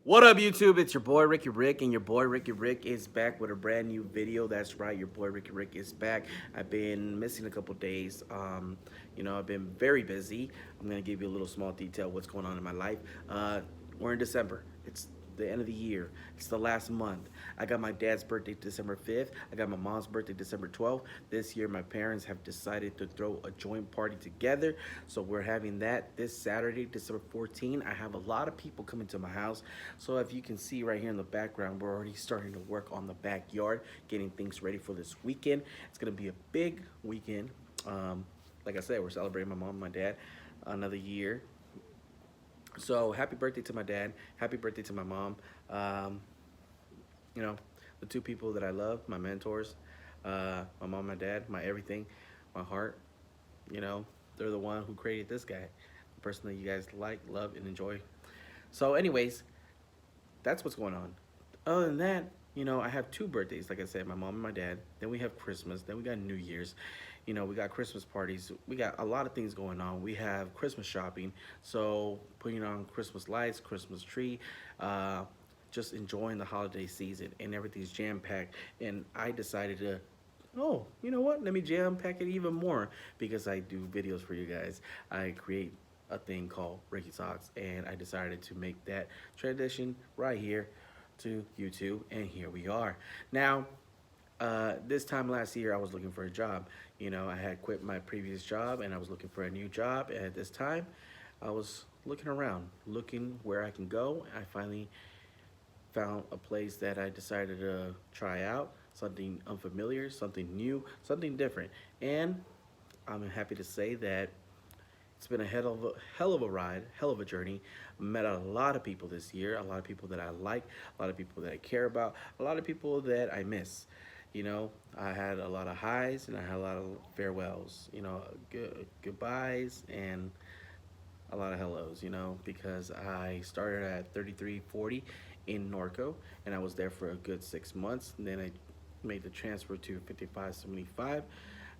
What up, YouTube? It's your boy Ricky Rick, and your boy Ricky Rick is back with a brand new video. That's right, your boy Ricky Rick is back. I've been missing a couple days. I've been very busy. I'm gonna give you a little small detail what's going on in my life. We're in December. It's the end of the year. It's the last month. I got my dad's birthday December 5th. I got my mom's birthday December 12th. This year, my parents have decided to throw a joint party together. So we're having that this Saturday, December 14th. I have a lot of people coming to my house. So if you can see right here in the background, we're already starting to work on the backyard, getting things ready for this weekend. It's going to be a big weekend. Like I said, we're celebrating my mom and my dad another year. So happy birthday to my dad. Happy birthday to my mom. Um, you know, the two people that I love, my mentors, my mom, my dad, my everything, my heart. You know, they're the one who created this guy, the person that you guys like, love, and enjoy. So, anyways, that's what's going on. Other than that, I have two birthdays, like I said, my mom and my dad. Then we have Christmas. Then we got New Year's. We got Christmas parties. We got a lot of things going on. We have Christmas shopping. So putting on Christmas lights, Christmas tree, uh, just enjoying the holiday season, and everything's jam packed. And I decided to, oh, you know what? Let me jam pack it even more because I do videos for you guys. I create a thing called Ricky Talks, and I decided to make that transition right here to YouTube, and here we are. Now, this time last year, I was looking for a job. I had quit my previous job, and I was looking for a new job. And at this time, I was looking around, looking where I can go. I finally found a place that I decided to try out, something unfamiliar, something new, something different. And I'm happy to say that it's been a hell of a ride, hell of a journey. Met a lot of people this year, a lot of people that I like, a lot of people that I care about, a lot of people that I miss. I had a lot of highs and I had a lot of farewells, goodbyes and a lot of hellos, because I started at 3340 in Norco, and I was there for a good 6 months. And then I made the transfer to 5575.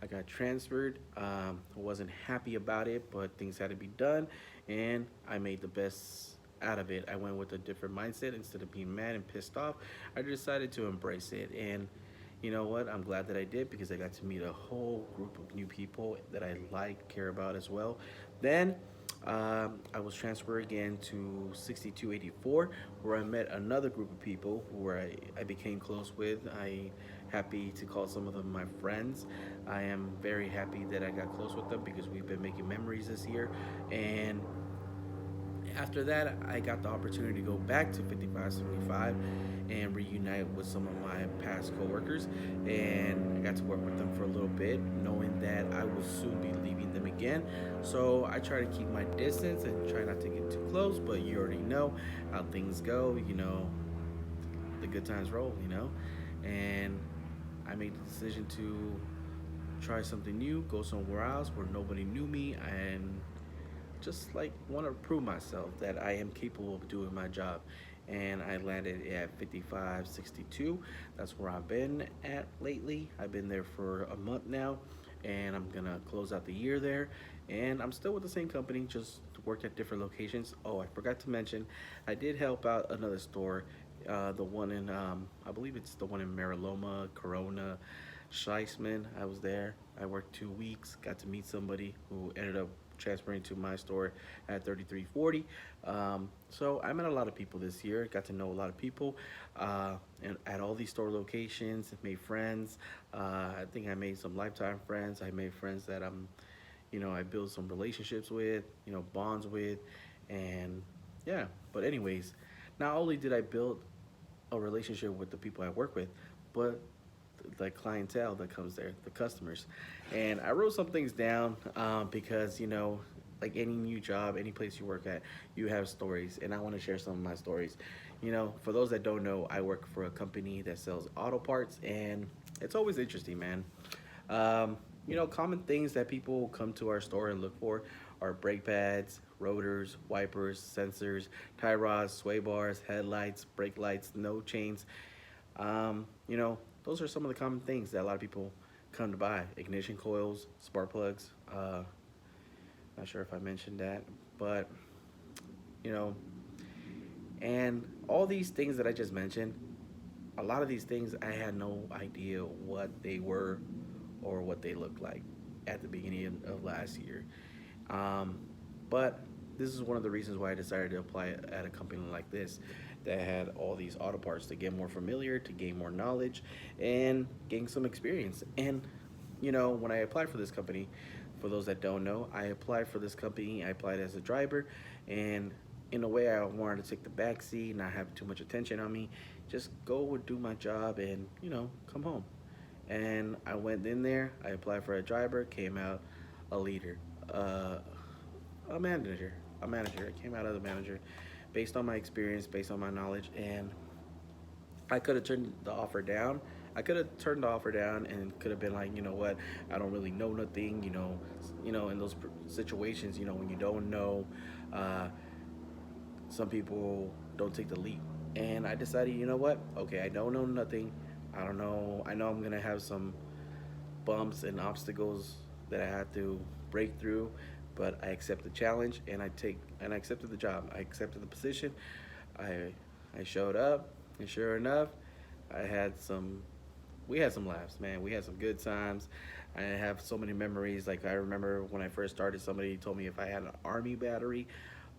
I got transferred. I wasn't happy about it, but things had to be done, and I made the best out of it. I went with a different mindset. Instead of being mad and pissed off, I decided to embrace it. And you know what? I'm glad that I did because I got to meet a whole group of new people that I like, care about as well. Then I was transferred again to 6284, where I met another group of people where I became close with. I happy to call some of them my friends. I am very happy that I got close with them because we've been making memories this year. And after that, I got the opportunity to go back to 5575 and reunite with some of my past coworkers. And I got to work with them for a little bit, knowing that I will soon be leaving them again. So I try to keep my distance and try not to get too close, but you already know how things go. The good times roll. And I made the decision to try something new, go somewhere else where nobody knew me, and just like want to prove myself that I am capable of doing my job. And I landed at 5562. That's where I've been at lately. I've been there for a month now, and I'm gonna close out the year there. And I'm still with the same company, just worked at different locations. Oh, I forgot to mention, I did help out another store, the one in, I believe it's the one in Mariloma, Corona, Scheissman. I was there. I worked 2 weeks, got to meet somebody who ended up transferring to my store at 3340. So I met a lot of people this year, got to know a lot of people, and at all these store locations, made friends. I think I made some lifetime friends. I made friends that I built some relationships with, bonds with, and yeah. But anyways, not only did I build a relationship with the people I work with, but the clientele that comes there, the customers. And I wrote some things down because, like any new job, any place you work at, you have stories. And I want to share some of my stories. For those that don't know, I work for a company that sells auto parts, and it's always interesting, man. Common things that people come to our store and look for are brake pads, rotors, wipers, sensors, tie rods, sway bars, headlights, brake lights, no chains. Those are some of the common things that a lot of people come to buy. Ignition coils, spark plugs. Not sure if I mentioned that, but you know, And all these things that I just mentioned, a lot of these things I had no idea what they were or what they looked like at the beginning of last year. Um, but this is one of the reasons why I decided to apply at a company like this that had all these auto parts to get more familiar, to gain more knowledge, and gain some experience. And when I applied for this company, for those that don't know, I applied for this company. I applied as a driver, and in a way, I wanted to take the back seat, not have too much attention on me, just go and do my job, and come home. And I went in there. I applied for a driver, came out a leader, uh, a manager, a manager. I came out as a manager, based on my experience, based on my knowledge, and I could have turned the offer down. I could have turned the offer down and could have been like, you know what, I don't really know nothing. In those situations, when you don't know, uh, some people don't take the leap. And I decided, you know what, okay, I don't know nothing. I don't know. I know I'm gonna have some bumps and obstacles that I had to break through, but I accept the challenge and I accepted the job. I accepted the position. I I showed up, and sure enough, I had some we had some laughs, man. We had some good times. I have so many memories. Like I remember when I first started, somebody told me if I had an army battery,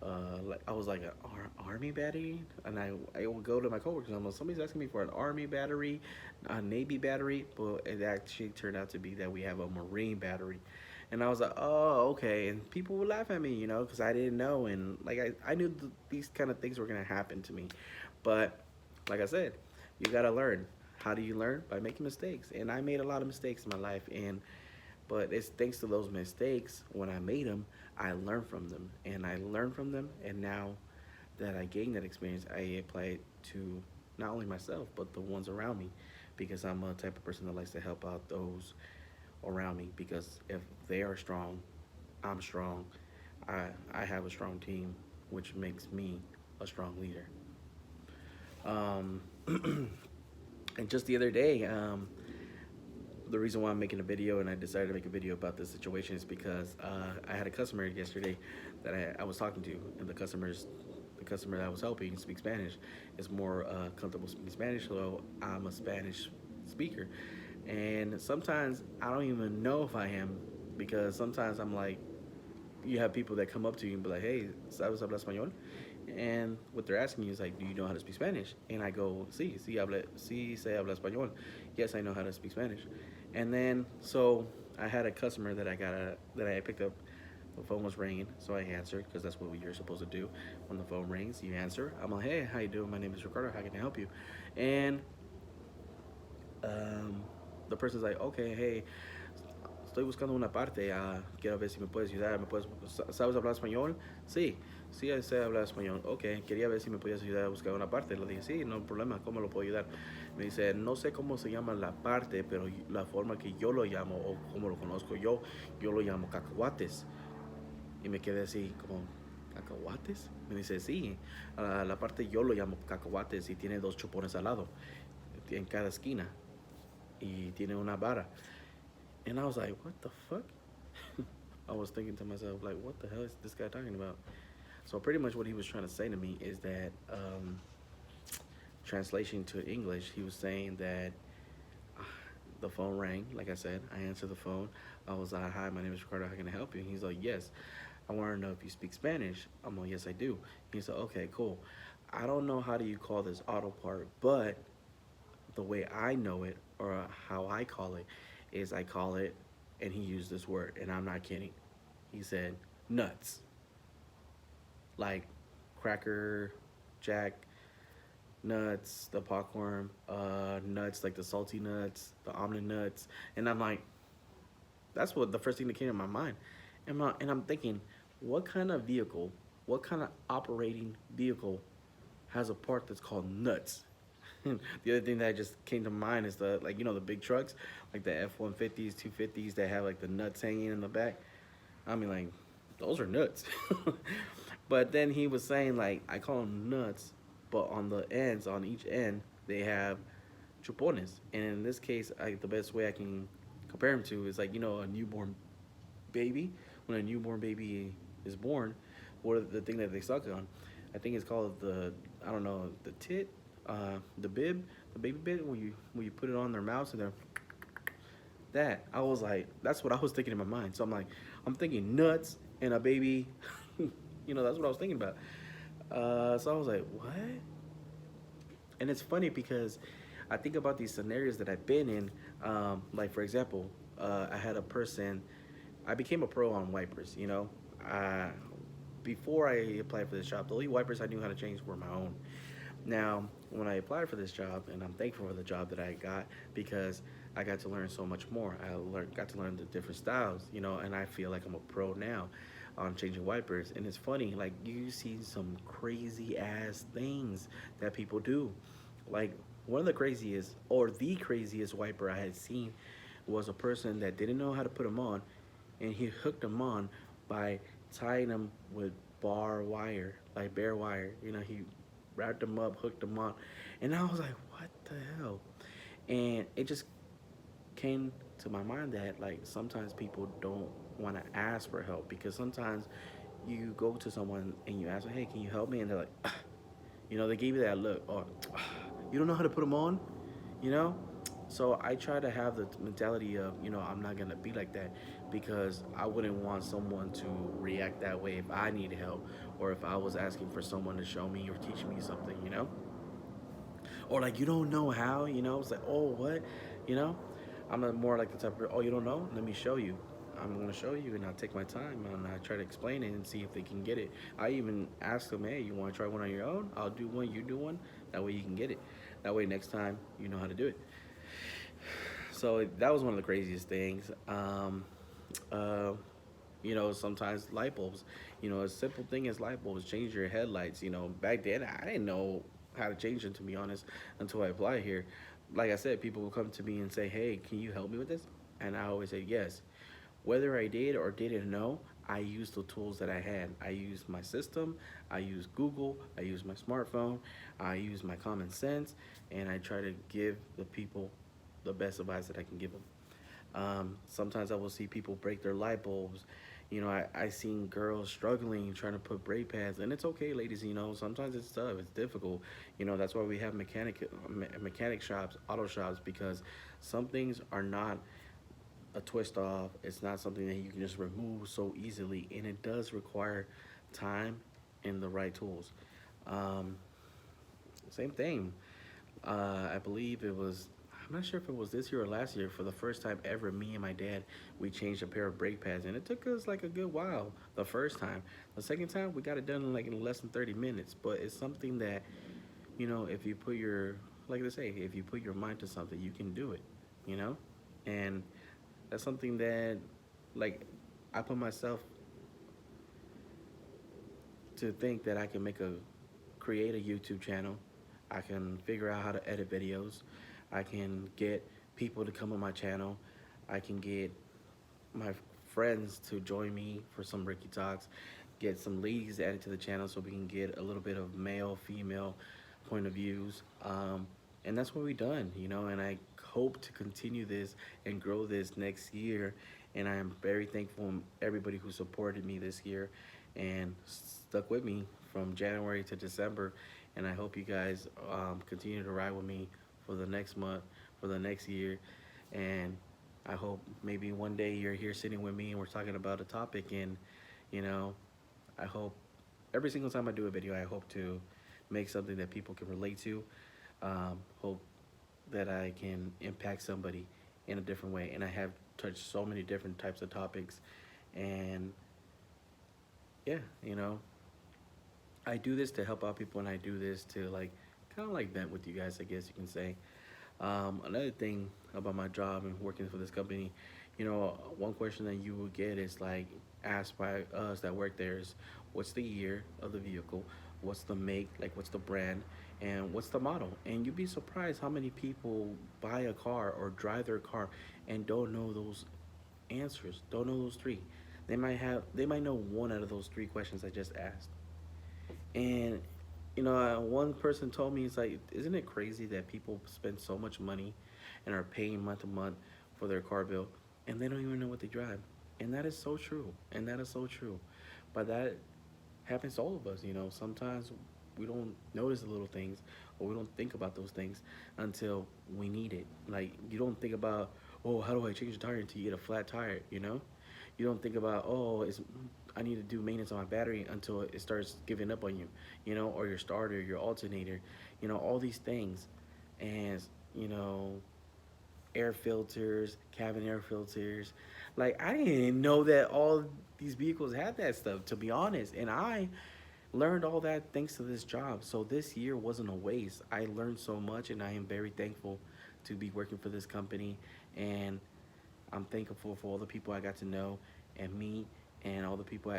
like I was like an army battery, and I would go to my coworkers. I'm like, somebody's asking me for an army battery, a navy battery, but it actually turned out to be that we have a marine battery. And I was like, oh, okay. And people would laugh at me, because I didn't know. And like, I knew these kind of things were going to happen to me. But like I said, you got to learn. How do you learn? By making mistakes. And I made a lot of mistakes in my life. But it's thanks to those mistakes, when I made them, I learned from them. And I learned from them. And now that I gained that experience, I apply it to not only myself, but the ones around me. Because I'm a type of person that likes to help out those around me. Because if they are strong, I'm strong. I have a strong team, which makes me a strong leader. Um, and just the other day, the reason why I'm making a video and I decided to make a video about this situation is because I had a customer yesterday that I was talking to, and the customer that I was helping speak Spanish is more comfortable speaking Spanish, so I'm a Spanish speaker, and sometimes I don't even know if I am, because sometimes I'm like, you have people that come up to you and be like, hey, ¿sabes hablar español? And what they're asking you is like, do you know how to speak Spanish? And I go, sí, sé habla español. Yes, I know how to speak Spanish. And then, so I had a customer that I picked up. The phone was ringing, so I answered, because that's what you're supposed to do. When the phone rings, you answer. I'm like, hey, how you doing? My name is Ricardo. How can I help you? And um, the person's like, okay, hey, estoy buscando una parte, quiero ver si me puedes ayudar, ¿sabes hablar español? Sí, sí sé hablar español. Ok, quería ver si me podías ayudar a buscar una parte. Le dije, sí, no hay problema, ¿cómo lo puedo ayudar? Me dice, no sé cómo se llama la parte, pero la forma que yo lo llamo, o como lo conozco yo lo llamo cacahuates. Y me quedé así, como, ¿cacahuates? Me dice, sí, la parte yo lo llamo cacahuates y tiene dos chupones al lado, en cada esquina, y tiene una vara. And I was like, what the fuck? I was thinking to myself, like, what the hell is this guy talking about? So pretty much what he was trying to say to me is that, translation to English, he was saying that the phone rang. Like I said, I answered the phone. I was like, hi, my name is Ricardo. How can I help you? And he's like, yes. I want to know if you speak Spanish. I'm like, yes, I do. He said, okay, cool. I don't know how do you call this auto part, but the way I know it, or how I call it, is I call it, and he used this word, and I'm not kidding. He said nuts, like cracker, jack, nuts, the popcorn, nuts like the salty nuts, the almond nuts, and I'm like, that's what the first thing that came to my mind, and I'm thinking, what kind of vehicle, what kind of operating vehicle has a part that's called nuts? The other thing that just came to mind is the, like, the big trucks, like the F-150s, 250s that have like the nuts hanging in the back. I mean, like, those are nuts. But then he was saying, like, I call them nuts, but on the ends, on each end, they have chupones. And in this case, the best way I can compare them to is like, a newborn baby. When a newborn baby is born, what are the thing that they suck on? I think it's called I don't know, the tit, the bib, the baby bib, when you put it on their mouths and they're that. I was like, that's what I was thinking in my mind. So I'm like, I'm thinking nuts and a baby. That's what I was thinking about. So I was like, what? And it's funny because I think about these scenarios that I've been in. Like for example, I had a person. I became a pro on wipers. Uh, before I applied for this job, the only wipers I knew how to change were my own. Now, when I applied for this job, and I'm thankful for the job that I got because I got to learn so much more. Got to learn the different styles, and I feel like I'm a pro now on changing wipers. And it's funny, like you see some crazy ass things that people do. Like one of the craziest, or the craziest wiper I had seen was a person that didn't know how to put them on, and he hooked them on by tying them with bar wire, like bare wire. He wrapped them up, hooked them on, and I was like, what the hell? And it just came to my mind that like sometimes people don't want to ask for help because sometimes you go to someone and you ask them, hey, can you help me? And they're like, they gave you that look, or you don't know how to put them on, you know? So I try to have the mentality of, I'm not gonna be like that because I wouldn't want someone to react that way if I need help or if I was asking for someone to show me or teach me something. Or like you don't know how, it's like, oh what, you know? I'm more like the type of, oh, you don't know? Let me show you. I'm gonna show you, and I'll take my time and I try to explain it and see if they can get it. I even ask them, hey, you want to try one on your own? I'll do one, you do one. That way you can get it. That way next time you know how to do it. So that was one of the craziest things. Uh, sometimes light bulbs. A simple thing as light bulbs change your headlights. Back then I didn't know how to change them, to be honest, until I applied here. Like I said, people will come to me and say, "Hey, can you help me with this?" And I always say yes. Whether I did or didn't know, I used the tools that I had. I used my system, I used Google, I used my smartphone, I used my common sense, and I try to give the people the best advice that I can give them. Sometimes I will see people break their light bulbs. I seen girls struggling trying to put brake pads, and it's okay, ladies. Sometimes it's tough, it's difficult. That's why we have mechanic shops, auto shops, because some things are not a twist off. It's not something that you can just remove so easily, and it does require time and the right tools. Um, Same thing. I believe it was. I'm not sure if it was this year or last year. For the first time ever, me and my dad, we changed a pair of brake pads, and it took us like a good while. The first time, the second time, we got it done in like in less than 30 minutes. But it's something that if you put your, like they say, if you put your mind to something, you can do it. You know, and that's something that, like, I put myself to think that I can create a YouTube channel. I can figure out how to edit videos. I can get people to come on my channel. I can get my friends to join me for some Ricky Talks. Get some ladies added to the channel so we can get a little bit of male, female point of views. And that's what we've done, and I hope to continue this and grow this next year. And I am very thankful for everybody who supported me this year and stuck with me from January to December. And I hope you guys continue to ride with me for the next month, for the next year. And I hope maybe one day you're here sitting with me and we're talking about a topic. And, you know, I hope every single time I do a video, I hope to make something that people can relate to. Hope that I can impact somebody in a different way. And I have touched so many different types of topics. And yeah, I do this to help out people, and I do this to like kind of like vent with you guys, I guess you can say. Another thing about my job and working for this company, one question that you will get is like asked by us that work there is, what's the year of the vehicle? What's the make? Like, what's the brand? And what's the model? And you'd be surprised how many people buy a car or drive their car and don't know those answers, don't know those three. They might know one out of those three questions I just asked. And one person told me, it's like, isn't it crazy that people spend so much money and are paying month to month for their car bill and they don't even know what they drive? And that is so true. And that is so true. But that happens to all of us. Sometimes we don't notice the little things, or we don't think about those things until we need it. Like, you don't think about, oh, how do I change the tire until you get a flat tire, you know? You don't think about, oh, I need to do maintenance on my battery until it starts giving up on you, you know, or your starter, your alternator, you know, all these things. And, you know, air filters, cabin air filters. Like, I didn't know that all these vehicles had that stuff, to be honest. And I learned all that thanks to this job. So this year wasn't a waste. I learned so much, and I am very thankful to be working for this company. And I'm thankful for all the people I got to know, and me, and all the people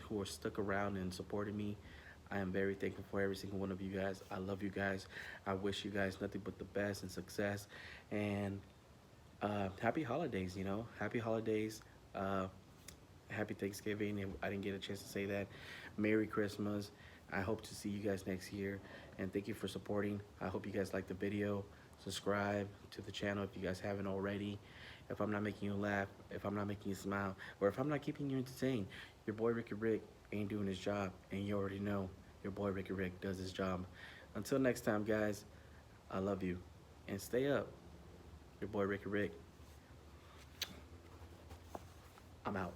who are stuck around and supported me. I am very thankful for every single one of you guys. I love you guys. I wish you guys nothing but the best and success. And happy holidays, you know. Happy holidays. Uh, Happy Thanksgiving. And I didn't get a chance to say that. Merry Christmas. I hope to see you guys next year. And thank you for supporting. I hope you guys liked the video. Subscribe to the channel if you guys haven't already. If I'm not making you laugh, if I'm not making you smile, or if I'm not keeping you entertained, your boy Ricky Rick ain't doing his job. And you already know your boy Ricky Rick does his job. Until next time, guys, I love you. And stay up. Your boy Ricky Rick. I'm out.